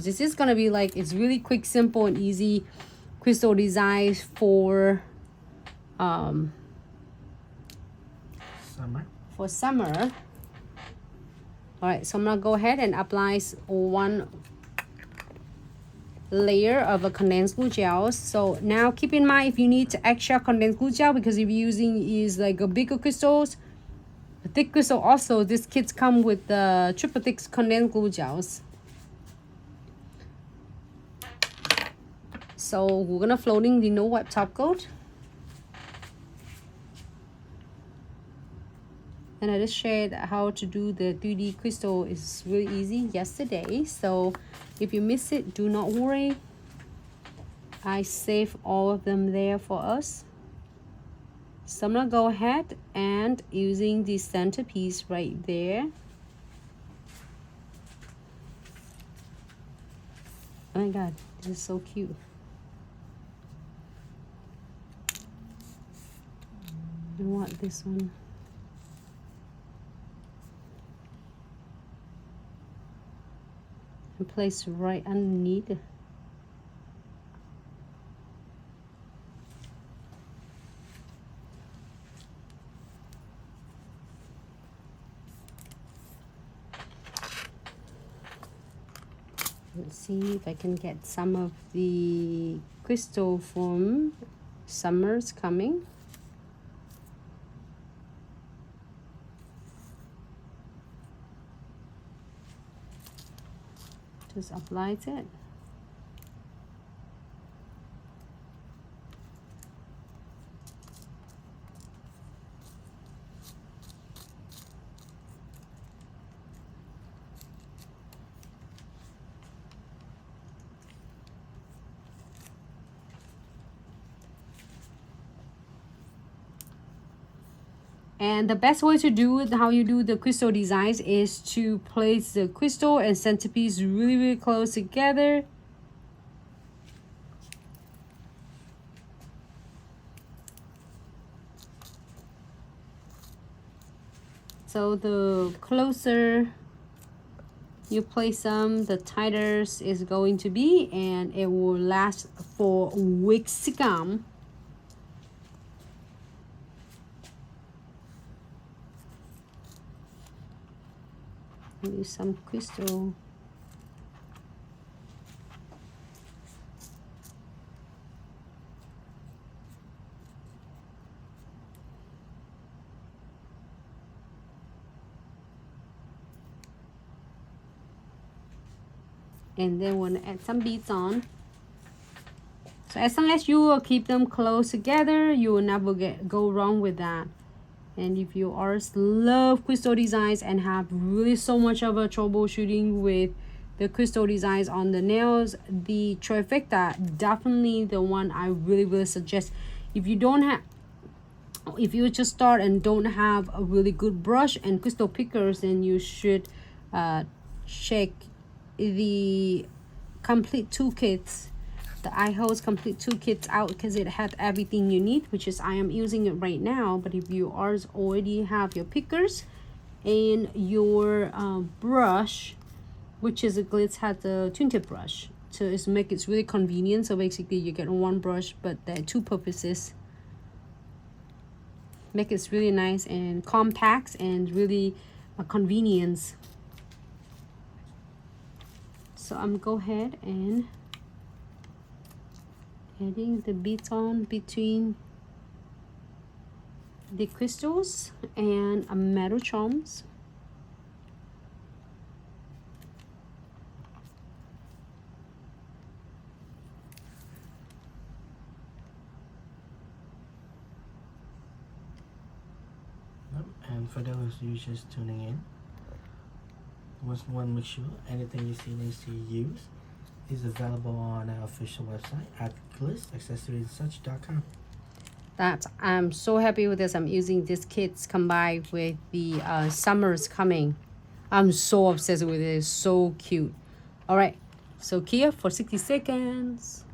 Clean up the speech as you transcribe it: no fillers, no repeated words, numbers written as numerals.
This is gonna be like, it's really quick, simple, and easy crystal designs for summer. All right, so I'm gonna go ahead and apply one layer of a condensed glue gel. So now keep in mind, if you need extra condensed glue gel, because if you're using is like a bigger crystals, a thick crystal, also these kits come with the triple thick condensed glue gels. So we're gonna floating the no wipe top coat, and I just shared how to do the 3D crystal. Is really easy yesterday, so if you miss it, do not worry, I save all of them there for us. So I'm gonna go ahead and using the centerpiece right there. Oh my god, this is so cute. I want this one. And place right underneath. Let's see if I can get some of the crystal from Summer's Coming. Just apply it. And the best way to do it, how you do the crystal designs, is to place the crystal and centerpiece really, really close together. So the closer you place them, the tighter it's going to be, and it will last for weeks to come. Use some crystal. And then we're gonna add some beads on. So as long as you will keep them close together, you will never go wrong with that. And if you always love crystal designs and have really so much of a troubleshooting with the crystal designs on the nails, the Trifecta, definitely the one I really suggest. If you don't have, if you just start and don't have a really good brush and crystal pickers, then you should check the complete toolkits, the eye holes complete toolkits out, because it had everything you need, which is I am using it right now. But if you already have your pickers and your brush, which is a Glitz, had the twin tip brush, so it's make it really convenient. So basically you get one brush, but there are two purposes. Make it really nice and compact and really a convenience. So I'm go ahead and adding the beads on between the crystals and a metal charms. And for those who just tuning in, once one, make sure anything you see needs to use is available on our official website at glitzaccessoriesandsuch.com. That I'm so happy with this. I'm using these kits combined with the Summer's Coming. I'm so obsessed with it. It's so cute. All right, so Kia for 60 seconds.